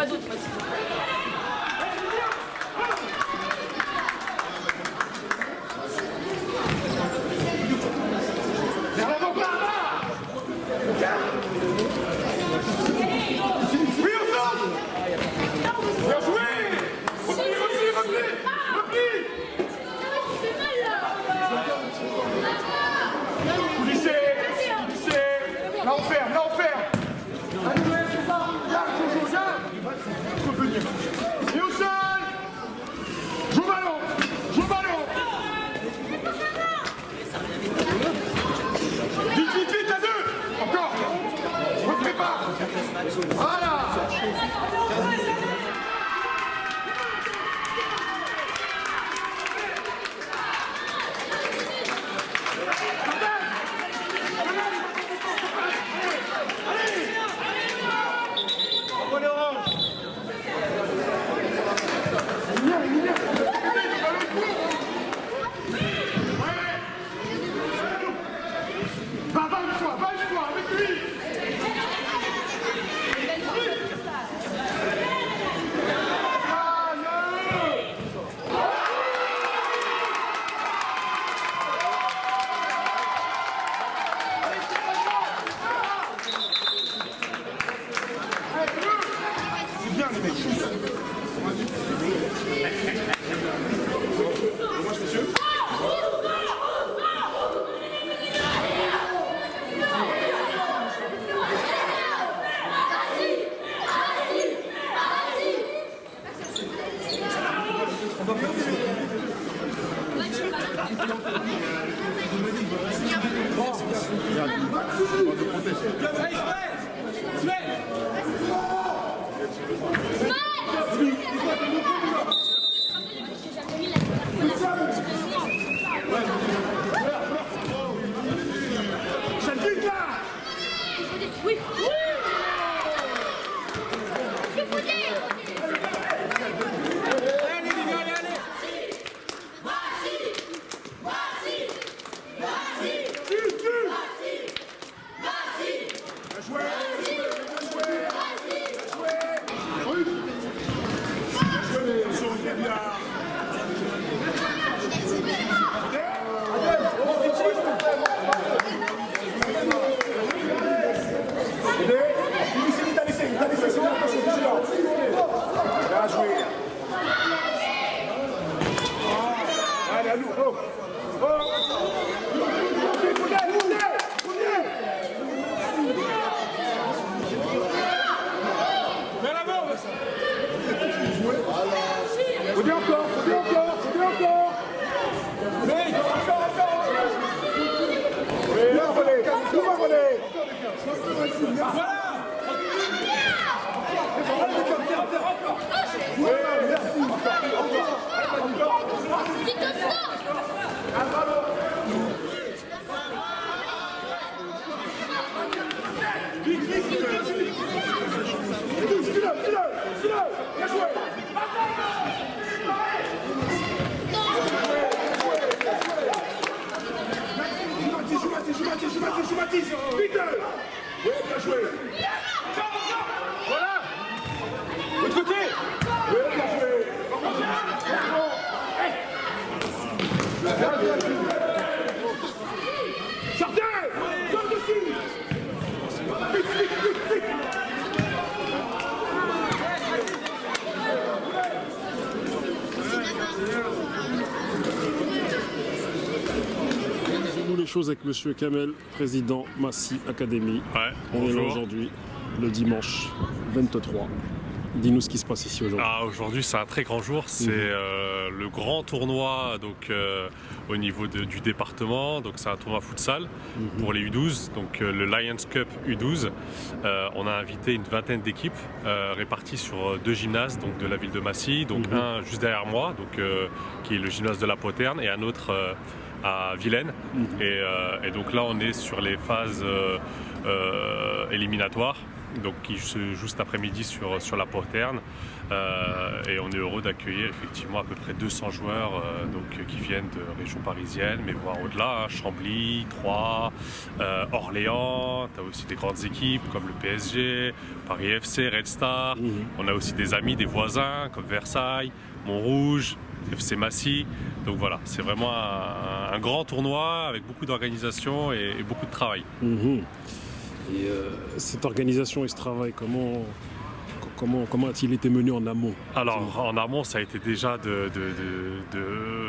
d'autres, moi aussi. Chose avec Monsieur Kamel, président Massy Academy. Ouais, on est là aujourd'hui, le dimanche 23. Dis-nous ce qui se passe ici aujourd'hui. Aujourd'hui, c'est un très grand jour. C'est le grand tournoi donc, au niveau du département. Donc, c'est un tournoi futsal pour les U12, donc le Lions Cup U12. On a invité une vingtaine d'équipes réparties sur 2 gymnases donc, de la ville de Massy. Donc, un juste derrière moi, donc, qui est le gymnase de la Poterne, et un autre à Vilaine. Et donc là, on est sur les phases éliminatoires. donc qui se joue cet après-midi sur la Poterne. Et on est heureux d'accueillir effectivement à peu près 200 joueurs qui viennent de région parisienne, mais voire au-delà, Chambly, Troyes, Orléans. Tu as aussi des grandes équipes comme le PSG, Paris FC, Red Star. On a aussi des amis, des voisins comme Versailles, Montrouge, FC Massy. Donc voilà, c'est vraiment un grand tournoi avec beaucoup d'organisation et beaucoup de travail. Et cette organisation et ce travail, comment a-t-il été mené en amont? Alors en amont, ça a été déjà de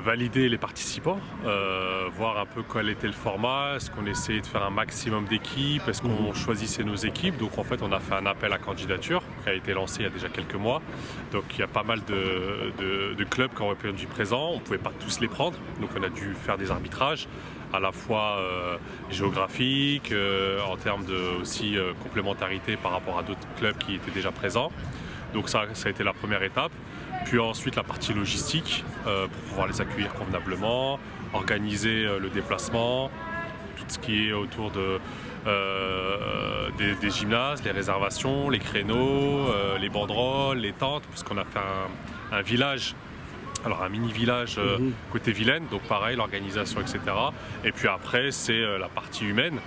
valider les participants, voir un peu quel était le format, est-ce qu'on essayait de faire un maximum d'équipes, est-ce qu'on choisissait nos équipes. Donc en fait on a fait un appel à candidature qui a été lancé il y a déjà quelques mois. Donc il y a pas mal de clubs qui ont répondu présents, on ne pouvait pas tous les prendre, donc on a dû faire des arbitrages à la fois géographiques, en termes de aussi complémentarité par rapport à d'autres clubs qui étaient déjà présents. Donc ça a été la première étape. Puis ensuite la partie logistique pour pouvoir les accueillir convenablement, organiser le déplacement, tout ce qui est autour des gymnases, les réservations, les créneaux, les banderoles, les tentes, puisqu'on a fait un village. Alors un mini-village côté Vilaine, donc pareil, l'organisation, etc. Et puis après, c'est la partie humaine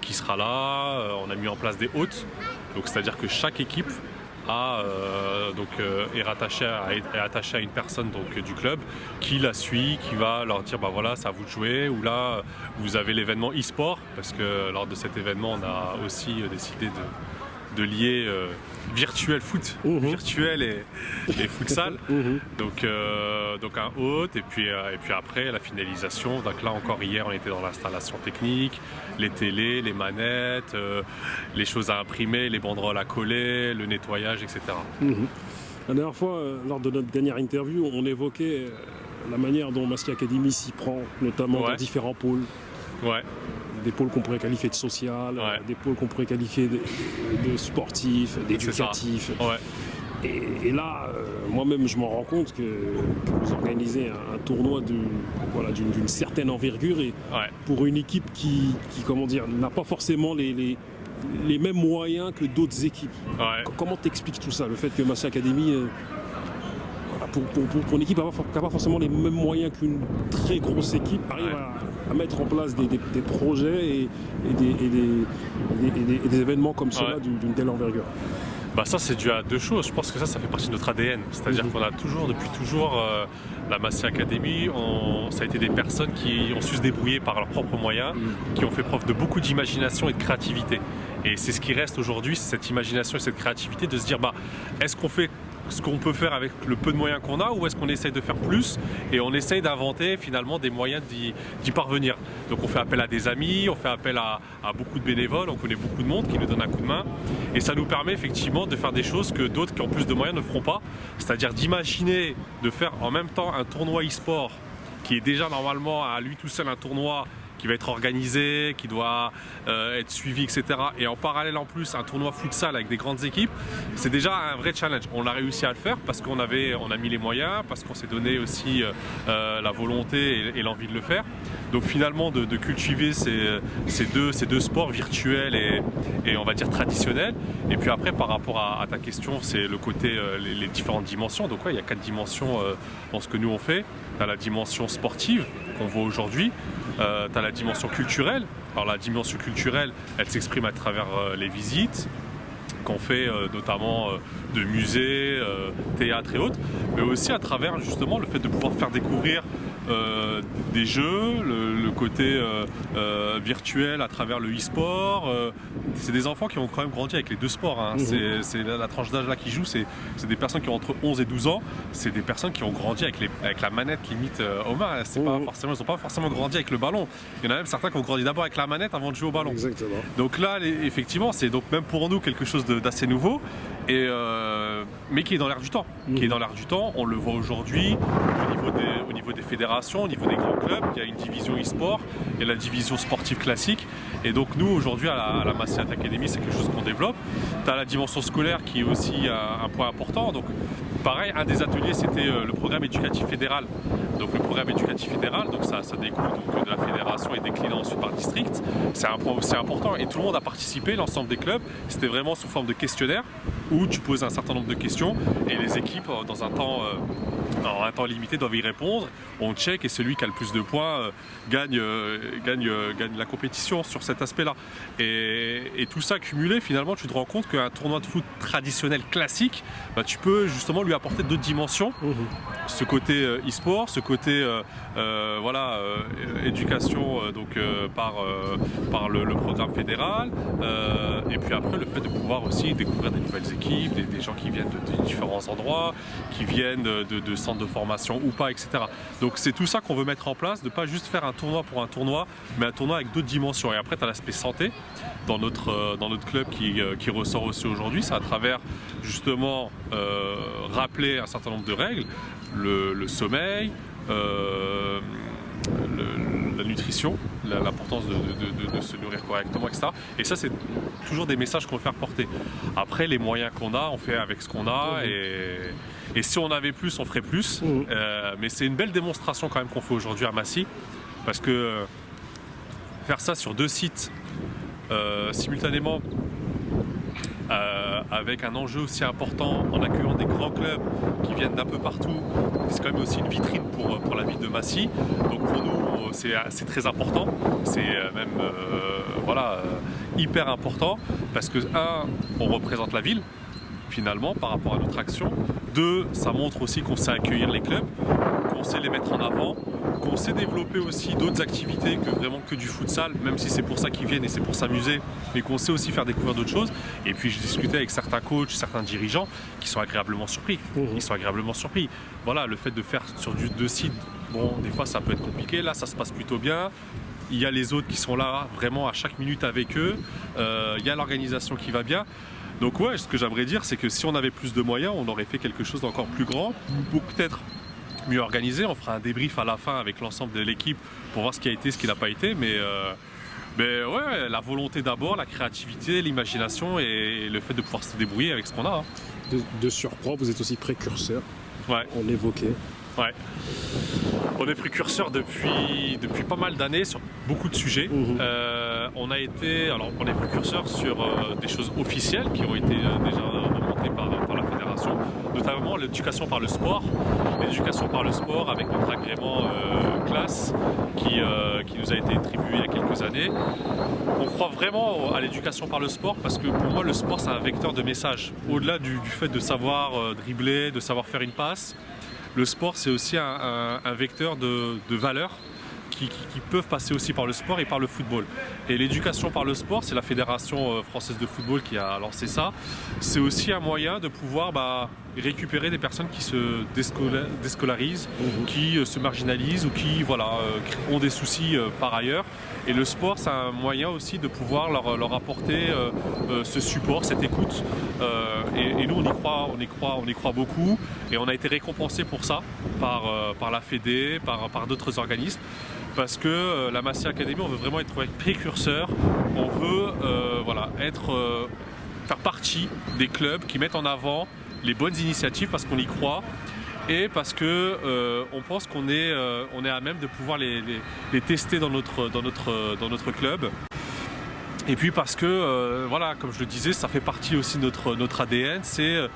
qui sera là. On a mis en place des hôtes, donc c'est-à-dire que chaque équipe est attachée à une personne du club qui la suit, qui va leur dire voilà, c'est à vous de jouer, ou là vous avez l'événement e-sport, parce que lors de cet événement on a aussi décidé de lier virtuel foot, virtuel et futsal. Donc un hôte et puis après la finalisation. Donc là encore hier on était dans l'installation technique, les télés, les manettes, les choses à imprimer, les banderoles à coller, le nettoyage, etc. La dernière fois, lors de notre dernière interview, on évoquait la manière dont Massy Academy s'y prend, notamment dans différents pôles. Des pôles qu'on pourrait qualifier de social, des pôles qu'on pourrait qualifier de sportifs, d'éducatifs. Et là, moi-même, je m'en rends compte que vous organisez un tournoi d'une certaine envergure et pour une équipe qui n'a pas forcément les mêmes moyens que d'autres équipes. Comment t'expliques tout ça, le fait que Massy Academy, pour une équipe qui n'a pas forcément les mêmes moyens qu'une très grosse équipe, arrive à mettre en place des projets et des événements comme cela d'une telle envergure? Ça c'est dû à deux choses. Je pense que ça fait partie de notre ADN. C'est-à-dire qu'on a depuis toujours la Massy Academy, ça a été des personnes qui ont su se débrouiller par leurs propres moyens, qui ont fait preuve de beaucoup d'imagination et de créativité. Et c'est ce qui reste aujourd'hui, c'est cette imagination et cette créativité de se dire est-ce qu'on fait ce qu'on peut faire avec le peu de moyens qu'on a, ou est-ce qu'on essaye de faire plus et on essaye d'inventer finalement des moyens d'y parvenir. Donc on fait appel à des amis, on fait appel à beaucoup de bénévoles, on connaît beaucoup de monde qui nous donne un coup de main et ça nous permet effectivement de faire des choses que d'autres qui ont plus de moyens ne feront pas, c'est-à-dire d'imaginer de faire en même temps un tournoi e-sport qui est déjà normalement à lui tout seul un tournoi qui va être organisé, qui doit être suivi, etc. Et en parallèle en plus un tournoi futsal avec des grandes équipes, c'est déjà un vrai challenge. On a réussi à le faire parce qu'on a mis les moyens, parce qu'on s'est donné aussi la volonté et l'envie de le faire. Donc finalement de cultiver ces deux sports virtuels et on va dire traditionnels. Et puis après par rapport à ta question, c'est le côté, les différentes dimensions. Donc il y a 4 dimensions dans ce que nous on fait. Tu as la dimension sportive qu'on voit aujourd'hui, tu as la dimension culturelle. Alors la dimension culturelle, elle s'exprime à travers les visites qu'on fait notamment de musées, théâtres et autres, mais aussi à travers justement le fait de pouvoir faire découvrir des jeux, le côté virtuel à travers le e-sport. C'est des enfants qui ont quand même grandi avec les deux sports. C'est la tranche d'âge là qui joue, c'est des personnes qui ont entre 11 et 12 ans. C'est des personnes qui ont grandi avec la manette limite aux mains. Ils n'ont pas forcément grandi avec le ballon. Il y en a même certains qui ont grandi d'abord avec la manette avant de jouer au ballon. Exactement. Donc là, effectivement, c'est donc même pour nous quelque chose d'assez nouveau, mais qui est dans l'air du temps. Qui est dans l'air du temps. On le voit aujourd'hui au niveau des fédérations, au niveau des grands clubs. Il y a une division e-sport, il y a la division sportive classique. Et donc nous, aujourd'hui, à la Massy Academy, c'est quelque chose qu'on développe. Tu as la dimension scolaire qui est aussi un point important. Donc pareil, un des ateliers, c'était le programme éducatif fédéral donc le programme éducatif fédéral, donc ça découle donc de la fédération et décliné ensuite par district. C'est un point aussi important et tout le monde a participé, l'ensemble des clubs. C'était vraiment sous forme de questionnaire où tu poses un certain nombre de questions et les équipes dans un temps limité doivent y répondre. On check et celui qui a le plus de points gagne la compétition sur cet aspect-là. Et tout ça cumulé, finalement, tu te rends compte qu'un tournoi de foot traditionnel classique, tu peux justement lui apporter d'autres dimensions. Ce côté e-sport, ce côté éducation par le programme fédéral, et puis après le fait de pouvoir aussi découvrir des nouvelles équipes, des gens qui viennent de différents endroits, qui viennent de centres de formation ou pas, etc. Donc c'est tout ça qu'on veut mettre en place, de ne pas juste faire un tournoi pour un tournoi, mais un tournoi avec d'autres dimensions. Et après tu as l'aspect santé dans notre club qui ressort aussi aujourd'hui, c'est à travers justement rappeler un certain nombre de règles, le sommeil, la nutrition, l'importance de se nourrir correctement, etc. Et ça, c'est toujours des messages qu'on veut faire porter. Après, les moyens qu'on a, on fait avec ce qu'on a. Et si on avait plus, on ferait plus. Mais c'est une belle démonstration quand même qu'on fait aujourd'hui à Massy. Parce que faire ça sur 2 sites simultanément, avec un enjeu aussi important en accueillant des grands clubs qui viennent d'un peu partout, c'est quand même aussi une vitrine pour la ville de Massy. Donc pour nous, c'est très important, c'est même hyper important parce que on représente la ville finalement par rapport à notre action. 2, ça montre aussi qu'on sait accueillir les clubs, qu'on sait les mettre en avant, qu'on sait développer aussi d'autres activités que du futsal, même si c'est pour ça qu'ils viennent et c'est pour s'amuser, mais qu'on sait aussi faire découvrir d'autres choses. Et puis je discutais avec certains coachs, certains dirigeants qui sont agréablement surpris. Ils sont agréablement surpris. Voilà, le fait de faire sur 2 sites, bon, des fois ça peut être compliqué, là ça se passe plutôt bien. Il y a les autres qui sont là vraiment à chaque minute avec eux, il y a l'organisation qui va bien. Donc ouais, ce que j'aimerais dire, c'est que si on avait plus de moyens, on aurait fait quelque chose d'encore plus grand, ou peut-être mieux organisé. On fera un débrief à la fin avec l'ensemble de l'équipe pour voir ce qui a été, ce qui n'a pas été. Mais ouais, la volonté d'abord, la créativité, l'imagination et le fait de pouvoir se débrouiller avec ce qu'on a. De surcroît, vous êtes aussi précurseur. Ouais. On l'évoquait. Ouais. On est précurseur depuis pas mal d'années sur beaucoup de sujets. On est précurseur sur des choses officielles qui ont été déjà remontées par la fédération, notamment l'éducation par le sport. L'éducation par le sport avec notre agrément classe qui nous a été attribué il y a quelques années. On croit vraiment à l'éducation par le sport parce que pour moi le sport c'est un vecteur de message. Au-delà du fait de savoir dribbler, de savoir faire une passe, le sport c'est aussi un vecteur de valeurs qui peuvent passer aussi par le sport et par le football. Et l'éducation par le sport, c'est la Fédération française de football qui a lancé ça. C'est aussi un moyen de pouvoir récupérer des personnes qui se déscolarisent, qui se marginalisent ou qui ont des soucis par ailleurs. Et le sport, c'est un moyen aussi de pouvoir leur apporter ce support, cette écoute. Et nous, on y croit beaucoup. Et on a été récompensé pour ça par la Fédé, par d'autres organismes. Parce que la Massy Academy, on veut vraiment être précurseur. On veut faire partie des clubs qui mettent en avant les bonnes initiatives parce qu'on y croit. Et parce que on pense qu'on est à même de pouvoir les tester dans notre club. Et puis parce que, comme je le disais, ça fait partie aussi de notre ADN. C'est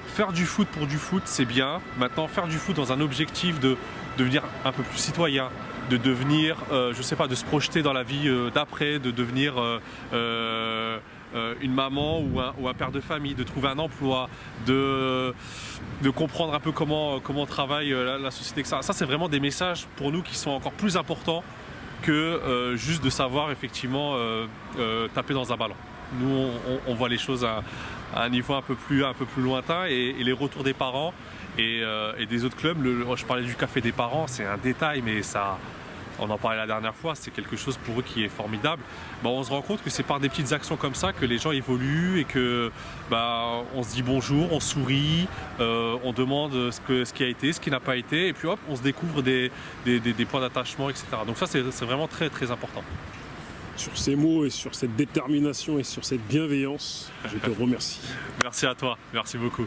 faire du foot pour du foot, c'est bien. Maintenant, faire du foot dans un objectif de devenir un peu plus citoyen, de devenir, de se projeter dans la vie d'après, de devenir une maman ou un père de famille, de trouver un emploi, de comprendre un peu comment travaille la société. Ça c'est vraiment des messages pour nous qui sont encore plus importants que juste de savoir effectivement taper dans un ballon. Nous on voit les choses à un niveau un peu plus lointain et les retours des parents et des autres clubs. Je parlais du café des parents, c'est un détail mais ça... On en parlait la dernière fois, c'est quelque chose pour eux qui est formidable. On se rend compte que c'est par des petites actions comme ça que les gens évoluent et que on se dit bonjour, on sourit, on demande ce qui a été, ce qui n'a pas été, et puis hop, on se découvre des points d'attachement, etc. Donc ça, c'est vraiment très très important. Sur ces mots et sur cette détermination et sur cette bienveillance, je te remercie. Merci à toi, merci beaucoup.